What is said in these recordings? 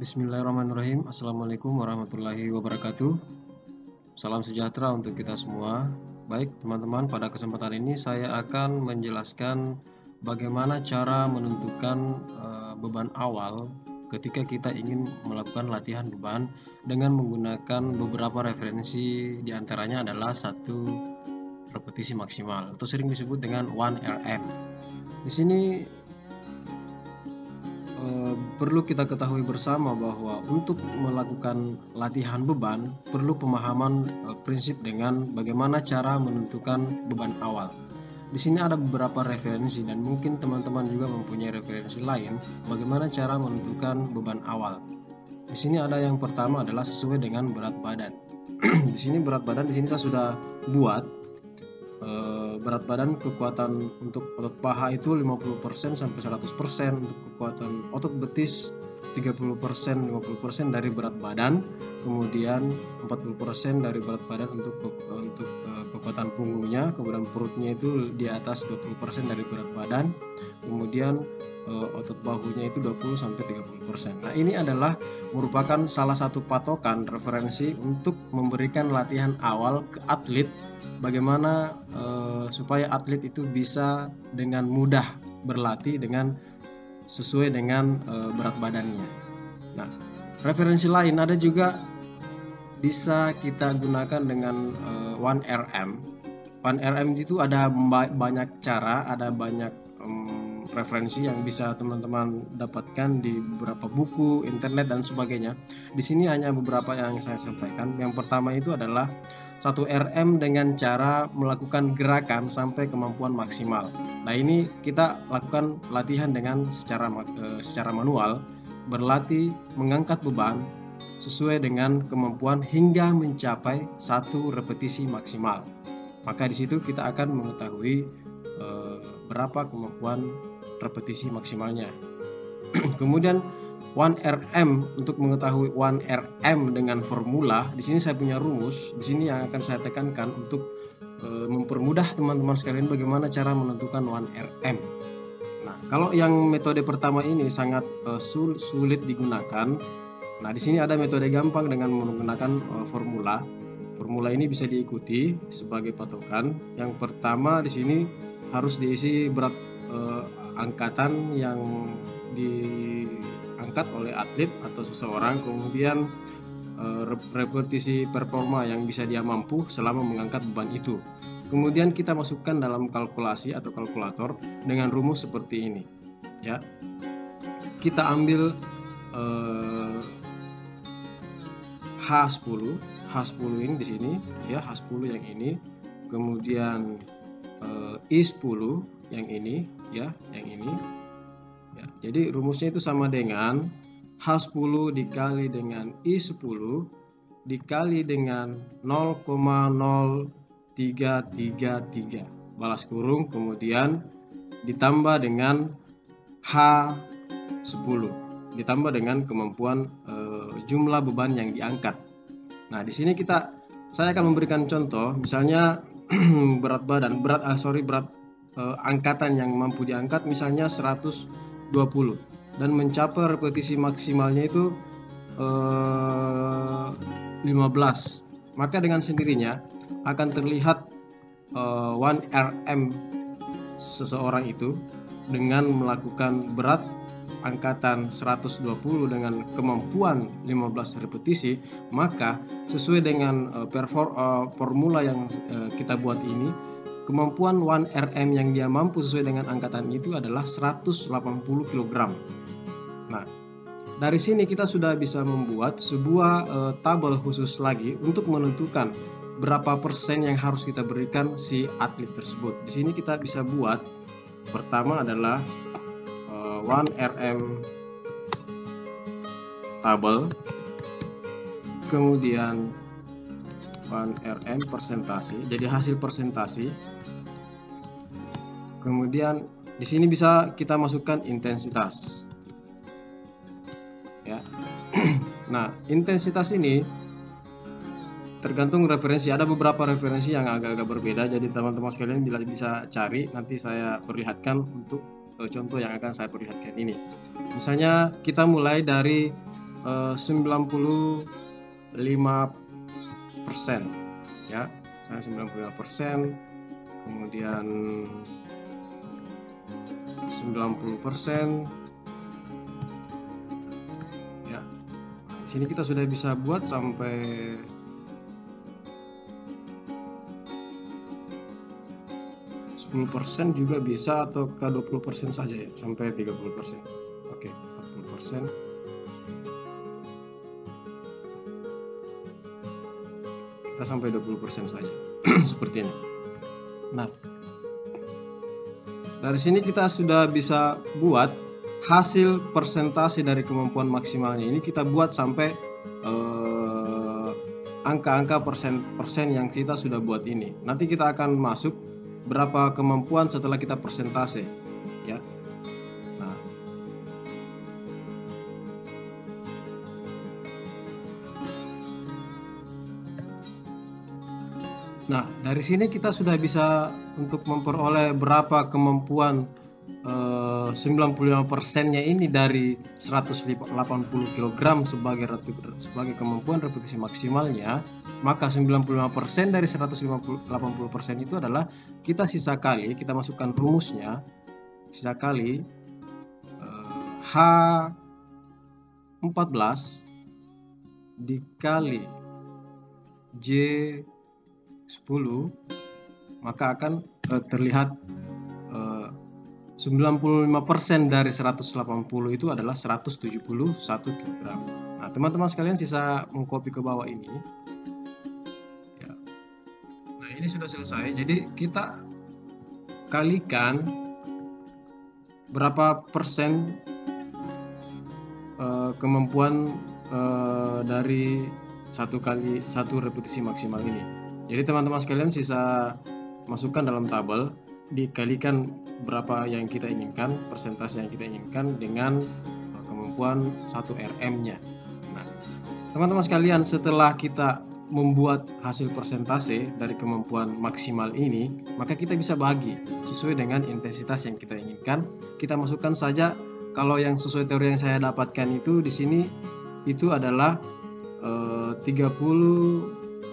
Bismillahirrahmanirrahim. Assalamualaikum warahmatullahi wabarakatuh. Salam sejahtera untuk kita semua. Baik teman-teman, pada kesempatan ini saya akan menjelaskan bagaimana cara menentukan beban awal ketika kita ingin melakukan latihan beban dengan menggunakan beberapa referensi, diantaranya adalah 1 repetisi maksimal atau sering disebut dengan 1RM. Di sini perlu kita ketahui bersama bahwa untuk melakukan latihan beban perlu pemahaman prinsip dengan bagaimana cara menentukan beban awal. Di sini ada beberapa referensi dan mungkin teman-teman juga mempunyai referensi lain bagaimana cara menentukan beban awal. Di sini ada yang pertama adalah sesuai dengan berat badan. Di sini berat badan di sini saya sudah buat berat badan kekuatan untuk otot paha itu 50% sampai 100%, untuk kekuatan otot betis 30%, 50% dari berat badan, kemudian 40% dari berat badan untuk kekuatan punggungnya, kemudian perutnya itu di atas 20% dari berat badan, kemudian otot bahunya itu 20 sampai 30%. Nah, ini adalah merupakan salah satu patokan referensi untuk memberikan latihan awal ke atlet bagaimana supaya atlet itu bisa dengan mudah berlatih dengan sesuai dengan berat badannya. Nah, referensi lain ada juga bisa kita gunakan dengan 1RM. 1RM itu ada banyak cara, ada banyak referensi yang bisa teman-teman dapatkan di beberapa buku, internet dan sebagainya. Di sini hanya beberapa yang saya sampaikan. Yang pertama itu adalah 1 RM dengan cara melakukan gerakan sampai kemampuan maksimal. Nah, ini kita lakukan latihan dengan secara manual, berlatih mengangkat beban sesuai dengan kemampuan hingga mencapai 1 repetisi maksimal. Maka di situ kita akan mengetahui berapa kemampuan repetisi maksimalnya. Kemudian 1RM, untuk mengetahui 1RM dengan formula, di sini saya punya rumus. Di sini yang akan saya tekankan untuk mempermudah teman-teman sekalian bagaimana cara menentukan 1RM. Nah, kalau yang metode pertama ini sangat sulit digunakan. Nah, di sini ada metode gampang dengan menggunakan formula. Formula ini bisa diikuti sebagai patokan. Yang pertama di sini harus diisi berat angkatan yang diangkat oleh atlet atau seseorang, kemudian repetisi performa yang bisa dia mampu selama mengangkat beban itu. Kemudian kita masukkan dalam kalkulasi atau kalkulator dengan rumus seperti ini. Ya, kita ambil H10 ini di sini, ya, H10 yang ini, kemudian I10 yang ini, ya, yang ini. Ya, jadi rumusnya itu sama dengan H10 dikali dengan I10 dikali dengan 0,0333 balas kurung, kemudian ditambah dengan H10 ditambah dengan kemampuan jumlah beban yang diangkat. Nah, di sini saya akan memberikan contoh, misalnya berat angkatan yang mampu diangkat misalnya 120 dan mencapai repetisi maksimalnya itu 15. Maka dengan sendirinya akan terlihat 1RM seseorang itu dengan melakukan berat angkatan 120 dengan kemampuan 15 repetisi, maka sesuai dengan formula yang kita buat ini, kemampuan 1RM yang dia mampu sesuai dengan angkatan itu adalah 180 kg. Nah, dari sini kita sudah bisa membuat sebuah tabel khusus lagi untuk menentukan berapa persen yang harus kita berikan si atlet tersebut. Di sini kita bisa buat, pertama adalah 1RM tabel, kemudian 1RM persentase, jadi hasil persentase. Kemudian di sini bisa kita masukkan intensitas. Ya. Nah, intensitas ini tergantung referensi. Ada beberapa referensi yang agak-agak berbeda, jadi teman-teman sekalian bila bisa cari, nanti saya perlihatkan untuk contoh yang akan saya perlihatkan ini. Misalnya kita mulai dari 95% ya, misalnya 95%, kemudian 90% ya. Di sini kita sudah bisa buat sampai 10% juga bisa, atau ke 20% saja ya, sampai 30%. Oke, 40%. Kita sampai 20% saja. Seperti ini. Nah, dari sini kita sudah bisa buat hasil persentase dari kemampuan maksimalnya. Ini kita buat sampai angka-angka persen yang kita sudah buat ini. Nanti kita akan masuk berapa kemampuan setelah kita persentase ya. Nah, dari sini kita sudah bisa untuk memperoleh berapa kemampuan 95%-nya ini dari 180 kg sebagai kemampuan repetisi maksimalnya. Maka 95% dari 180% itu adalah kita sisa kali, kita masukkan rumusnya, sisa kali H14 dikali J10, maka akan terlihat 95% dari 180 itu adalah 171 kg. Nah, teman-teman sekalian sisa mengcopy ke bawah ini ya. Nah, ini sudah selesai. Jadi kita kalikan berapa persen kemampuan dari satu repetisi maksimal ini. Jadi teman-teman sekalian sisa masukkan dalam tabel, dikalikan berapa yang kita inginkan, persentase yang kita inginkan dengan kemampuan 1 RM-nya. Nah, teman-teman sekalian, setelah kita membuat hasil persentase dari kemampuan maksimal ini, maka kita bisa bagi sesuai dengan intensitas yang kita inginkan. Kita masukkan saja, kalau yang sesuai teori yang saya dapatkan itu di sini itu adalah 30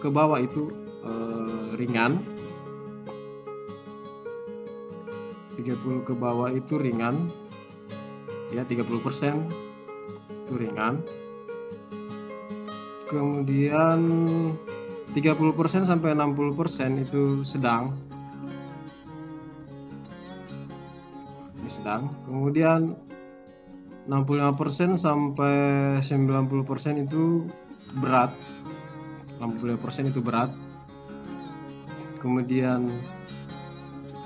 ke bawah itu ringan, 30 ke bawah itu ringan ya, 30% itu ringan, kemudian 30% sampai 60% itu sedang, ini sedang, kemudian 65% sampai 90% itu berat, 65% itu berat, kemudian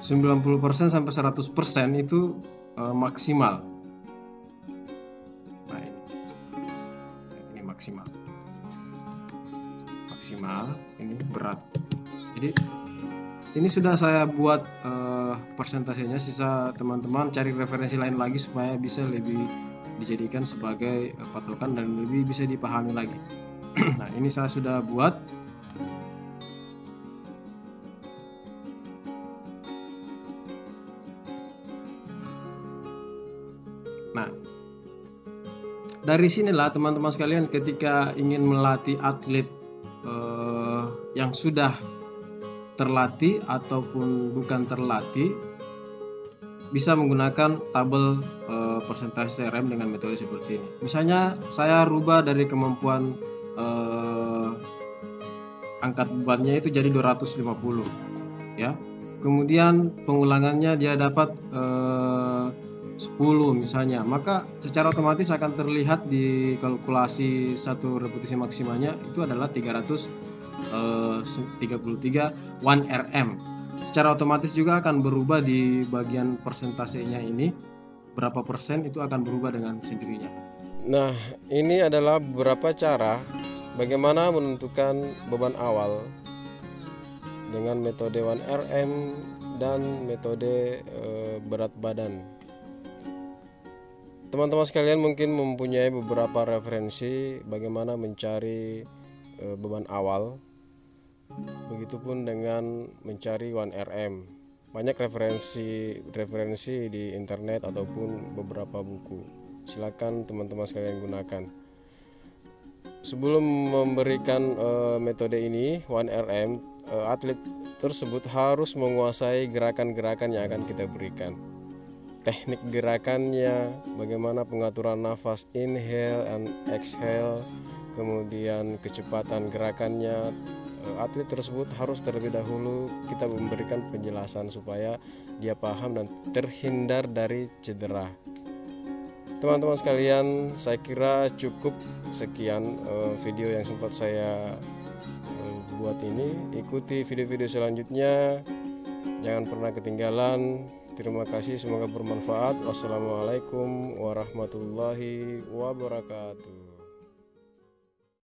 90% sampai 100% itu maksimal. Nah, ini maksimal, ini berat. Jadi ini sudah saya buat persentasenya. Sisa teman-teman cari referensi lain lagi supaya bisa lebih dijadikan sebagai patokan dan lebih bisa dipahami lagi. Nah, ini saya sudah buat. Nah, dari sinilah teman-teman sekalian ketika ingin melatih atlet yang sudah terlatih ataupun bukan terlatih, bisa menggunakan tabel persentase RM dengan metode seperti ini. Misalnya saya rubah dari kemampuan angkat bebannya itu jadi 250 ya. Kemudian pengulangannya dia dapat 10 misalnya, maka secara otomatis akan terlihat di kalkulasi satu repetisi maksimalnya itu adalah 333 1 RM. Secara otomatis juga akan berubah di bagian persentasenya ini, berapa persen itu akan berubah dengan sendirinya. Nah, ini adalah beberapa cara bagaimana menentukan beban awal dengan metode 1RM dan metode berat badan. Teman-teman sekalian mungkin mempunyai beberapa referensi bagaimana mencari beban awal. Begitupun dengan mencari 1RM. Banyak referensi di internet ataupun beberapa buku. Silakan teman-teman sekalian gunakan. sebelum memberikan metode ini 1RM, atlet tersebut harus menguasai gerakan-gerakan yang akan kita berikan. Teknik gerakannya, bagaimana pengaturan nafas inhale and exhale, kemudian kecepatan gerakannya. Atlet tersebut harus terlebih dahulu kita memberikan penjelasan supaya dia paham dan terhindar dari cedera. Teman-teman sekalian, saya kira cukup sekian video yang sempat saya buat ini. Ikuti video-video selanjutnya, jangan pernah ketinggalan. Terima kasih, semoga bermanfaat. Wassalamualaikum warahmatullahi wabarakatuh.